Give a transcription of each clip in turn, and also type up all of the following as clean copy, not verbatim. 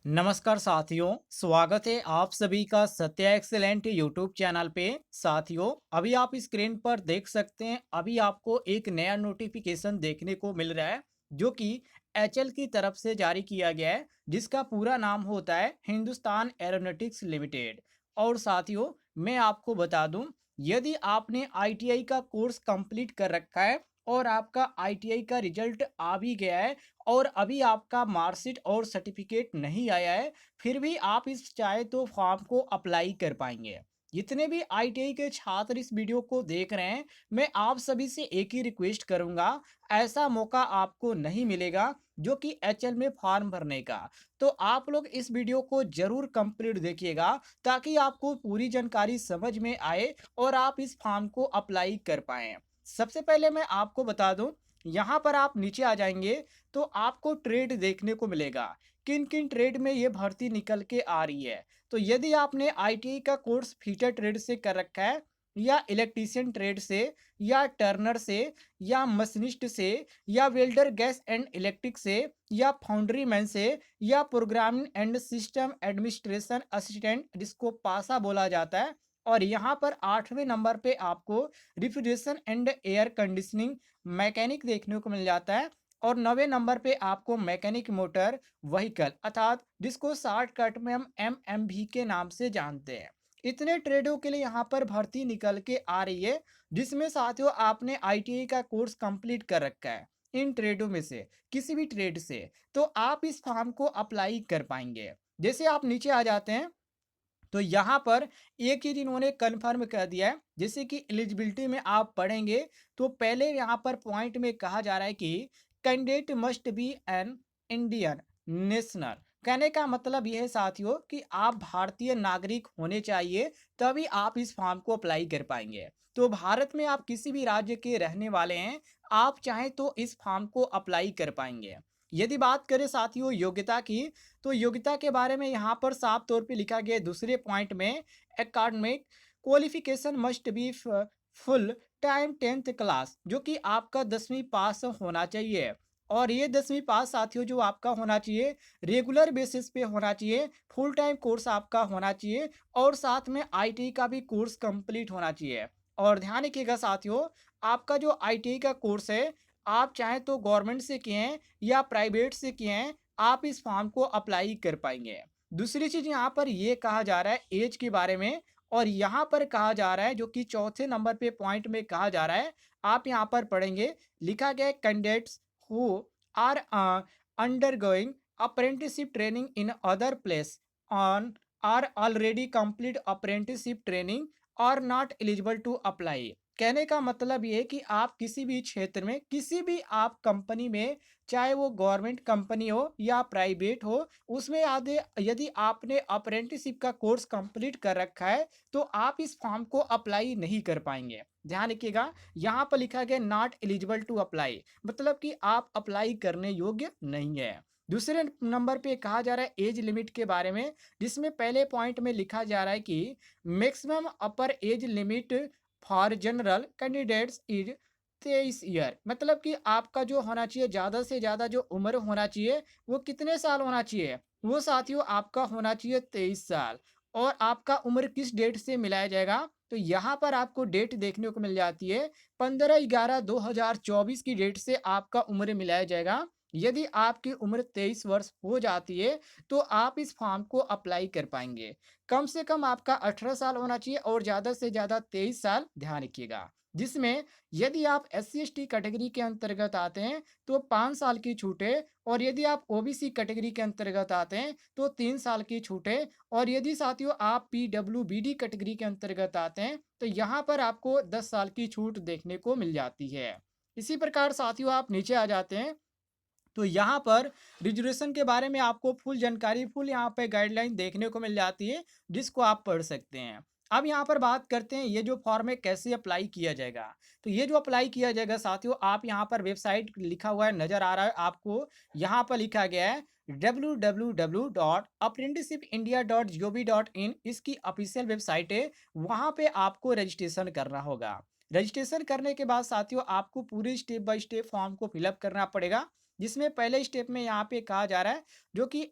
नमस्कार साथियों, स्वागत है आप सभी का सत्या एक्सेलेंट यूट्यूब चैनल पे। साथियों, अभी आप स्क्रीन पर देख सकते हैं, अभी आपको एक नया नोटिफिकेशन देखने को मिल रहा है जो कि एचएल की तरफ से जारी किया गया है, जिसका पूरा नाम होता है हिंदुस्तान एरोनॉटिक्स लिमिटेड। और साथियों, मैं आपको बता दूं, यदि आपने आईटीआई का कोर्स कंप्लीट कर रखा है और आपका आईटीआई का रिजल्ट आ भी गया है और अभी आपका मार्कशीट और सर्टिफिकेट नहीं आया है, फिर भी आप इस चाहे तो फॉर्म को अप्लाई कर पाएंगे। जितने भी आईटीआई के छात्र इस वीडियो को देख रहे हैं, मैं आप सभी से एक ही रिक्वेस्ट करूंगा, ऐसा मौका आपको नहीं मिलेगा जो कि एचएल में फॉर्म भरने का। तो आप लोग इस वीडियो को जरूर कंप्लीट देखिएगा ताकि आपको पूरी जानकारी समझ में आए और आप इस फॉर्म को अप्लाई कर पाएं। सबसे पहले मैं आपको बता दूं, यहाँ पर आप नीचे आ जाएंगे तो आपको ट्रेड देखने को मिलेगा। किन किन ट्रेड में ये भर्ती निकल के आ रही है। तो यदि आपने आईटीआई का कोर्स फीटर ट्रेड से कर रखा है, या इलेक्ट्रीशियन ट्रेड से, या टर्नर से, या मशीनिस्ट से, या वेल्डर गैस एंड इलेक्ट्रिक से, या फाउंड्री मैन से, या programming and system administration assistant जिसको पासा बोला जाता है, और यहाँ पर 8वें नंबर पे आपको refrigeration and air conditioning mechanic देखने को मिल जाता है, और 9वें नंबर पे आपको मैकेनिक मोटर व्हीकल अर्थात जिसको शॉर्टकट में हम एमएमवी के नाम से जानते हैं। इतने ट्रेडों के लिए यहाँ पर भर्ती निकल के आ रही है, जिसमें साथियों आपने आईटीआई का कोर्स कंप्लीट कर रखा है इन ट्रेडों में से किसी भी ट्रेड से, तो आप इस फॉर्म को अप्लाई कर पाएंगे। जैसे आप नीचे आ जाते हैं तो यहाँ पर एक चीज इन्होंने कन्फर्म कर दिया है, जैसे कि एलिजिबिलिटी में आप पढ़ेंगे तो पहले यहाँ पर पॉइंट में कहा जा रहा है कि candidate must be an Indian national. कहने का मतलब यह है साथियों कि आप भारतीय नागरिक होने चाहिए, तभी आप इस फॉर्म को अप्लाई कर पाएंगे। तो भारत में आप किसी भी राज्य के रहने वाले हैं, आप चाहें तो इस फॉर्म को अप्लाई कर पाएंगे। यदि बात करें साथियों योग्यता की, तो योग्यता के बारे में यहाँ पर साफ तौर पे लिखा गया है दूसरे पॉइंट में, academic qualification must be full time 10th class, जो कि आपका 10वीं पास होना चाहिए। और ये 10वीं पास साथियों जो आपका होना चाहिए, रेगुलर बेसिस पे होना चाहिए, फुल टाइम कोर्स आपका होना चाहिए, और साथ में आईटी का भी कोर्स कंप्लीट होना चाहिए। और ध्यान रखिएगा साथियों, आपका जो आईटी का कोर्स है, आप चाहें तो गवर्नमेंट से किए हैं या प्राइवेट से किए हैं, आप इस फॉर्म को अप्लाई कर पाएंगे। दूसरी चीज यहाँ पर ये कहा जा रहा है एज के बारे में, और यहाँ पर कहा जा रहा है जो कि चौथे नंबर पे पॉइंट में कहा जा रहा है, आप यहाँ पर पढ़ेंगे, लिखा गया है candidates who are undergoing apprenticeship training in other place on are already complete apprenticeship training और नॉट एलिजिबल टू अप्लाई। कहने का मतलब ये है कि आप किसी भी क्षेत्र में, किसी भी आप कंपनी में, चाहे वो गवर्नमेंट कंपनी हो या प्राइवेट हो, उसमें आधे यदि आपने अप्रेंटिसशिप का कोर्स कंप्लीट कर रखा है तो आप इस फॉर्म को अप्लाई नहीं कर पाएंगे। ध्यान रखिएगा, यहाँ पर लिखा गया नॉट एलिजिबल टू अप्लाई, मतलब कि आप अप्लाई करने योग्य नहीं है। दूसरे नंबर पे कहा जा रहा है एज लिमिट के बारे में, जिसमें पहले पॉइंट में लिखा जा रहा है कि maximum upper age limit for general candidates is 23 year, मतलब कि आपका जो होना चाहिए, ज़्यादा से ज़्यादा जो उम्र होना चाहिए वो कितने साल होना चाहिए, वो साथियों आपका होना चाहिए 23 साल। और आपका उम्र किस डेट से मिलाया जाएगा, तो यहाँ पर आपको डेट देखने को मिल जाती है 15/11/2024 की डेट से आपका उम्र मिलाया जाएगा। यदि आपकी उम्र 23 वर्ष हो जाती है तो आप इस फॉर्म को अप्लाई कर पाएंगे। कम से कम आपका 18 साल होना चाहिए और ज़्यादा से ज़्यादा 23 साल, ध्यान रखिएगा। जिसमें यदि आप SC/ST कैटेगरी के अंतर्गत आते हैं तो 5 साल की छूट है, और यदि आप ओबीसी कैटेगरी के अंतर्गत आते हैं तो 3 साल की छूट है, और यदि साथियों आप PWBD कैटेगरी के अंतर्गत आते हैं तो यहाँ पर आपको 10 साल की छूट देखने को मिल जाती है। इसी प्रकार साथियों आप नीचे आ जाते हैं तो यहाँ पर रिजर्वेशन के बारे में आपको फुल जानकारी, फुल यहाँ पे गाइडलाइन देखने को मिल जाती है, जिसको आप पढ़ सकते हैं। अब यहाँ पर बात करते हैं ये जो फॉर्म है कैसे अप्लाई किया जाएगा। तो ये जो अप्लाई किया जाएगा साथियों, आप यहाँ पर वेबसाइट लिखा हुआ है, नजर आ रहा है आपको, यहाँ पर लिखा गया है www.apprenticeshipindia.gov.in, इसकी ऑफिशियल वेबसाइट है, वहाँ पे आपको रजिस्ट्रेशन करना होगा। रजिस्ट्रेशन करने के बाद साथियों आपको पूरी स्टेप बाय स्टेप फॉर्म को फिलअप करना पड़ेगा, जिसमें पहले स्टेप में यहाँ पे कहा जा रहा है जो कि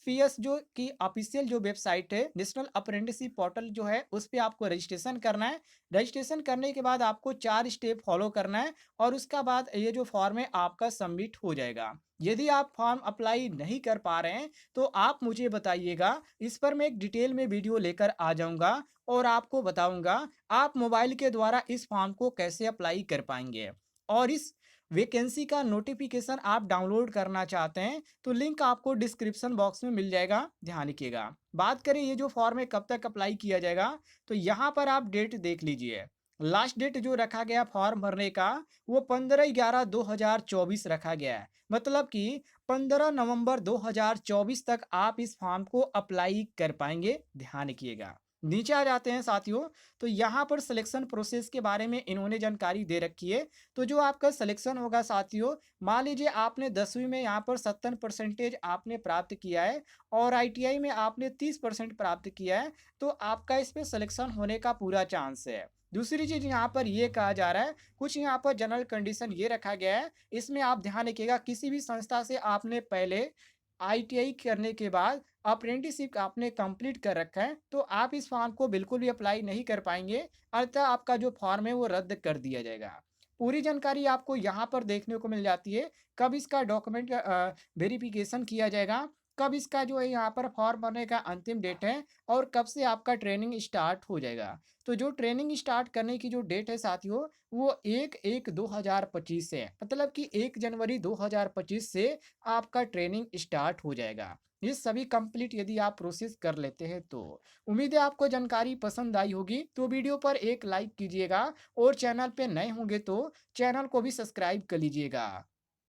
एनएफपीएस जो कि ऑफिशियल जो वेबसाइट है, नेशनल अप्रेंटिसशिप पोर्टल जो है, उस पे आपको रजिस्ट्रेशन करना है। रजिस्ट्रेशन करने के बाद आपको 4 स्टेप फॉलो करना है और उसका बाद ये जो फॉर्म है आपका सबमिट हो जाएगा। यदि आप फॉर्म अप्लाई नहीं कर पा रहे हैं, तो आप मुझे बताइएगा। इस पर मैं एक डिटेल में वीडियो लेकर आ जाऊँगा और आपको बताऊँगा, आप मोबाइल के द्वारा इस फॉर्म को कैसे अप्लाई कर पाएँगे। और इस वैकेंसी का नोटिफिकेशन आप डाउनलोड करना चाहते हैं, तो लिंक आपको डिस्क्रिप्शन बॉक्स में मिल जाएगा, ध्यान रखिएगा। बात करें ये जो फॉर्म है कब तक अप्लाई किया जाएगा, तो यहाँ पर आप डेट देख लीजिए। लास्ट डेट जो रखा गया फॉर्म भरने का, वो 15/11/2024 रखा गया है। मतलब कि 15 नवंबर 2024 तक आप इस फॉर्म को अप्लाई कर पाएंगे, ध्यान रखिएगा। नीचे आ जाते हैं साथियों, तो यहाँ पर सिलेक्शन प्रोसेस के बारे में इन्होंने जानकारी दे रखी है। तो जो आपका सिलेक्शन होगा साथियों, मान लीजिए आपने 10वीं में यहाँ पर 70% आपने प्राप्त किया है और आईटीआई में आपने 30% प्राप्त किया है, तो आपका इस पे सिलेक्शन होने का पूरा चांस है। दूसरी चीज़ यहाँ पर ये कहा जा रहा है, कुछ यहाँ पर जनरल कंडीशन ये रखा गया है, इसमें आप ध्यान रखिएगा, किसी भी संस्था से आपने पहले आईटीआई करने के बाद अप्रेंटिसशिप आपने कंप्लीट कर रखा है, तो आप इस फॉर्म को बिल्कुल भी अप्लाई नहीं कर पाएँगे, अतः आपका जो फॉर्म है वो रद्द कर दिया जाएगा। पूरी जानकारी आपको यहाँ पर देखने को मिल जाती है, कब इसका डॉक्यूमेंट वेरिफिकेशन किया जाएगा, कब इसका जो है यहाँ पर फॉर्म भरने का अंतिम डेट है और कब से आपका ट्रेनिंग स्टार्ट हो जाएगा। तो जो ट्रेनिंग स्टार्ट करने की जो डेट है साथियों, वो 1/1/2025 से है। मतलब कि 1 जनवरी 2025 से आपका ट्रेनिंग स्टार्ट हो जाएगा। ये सभी कंप्लीट यदि आप प्रोसेस कर लेते हैं तो। उम्मीद है आपको जानकारी पसंद आई होगी, तो वीडियो पर एक लाइक कीजिएगा और चैनल पे नए होंगे तो चैनल को भी सब्सक्राइब कर लीजिएगा।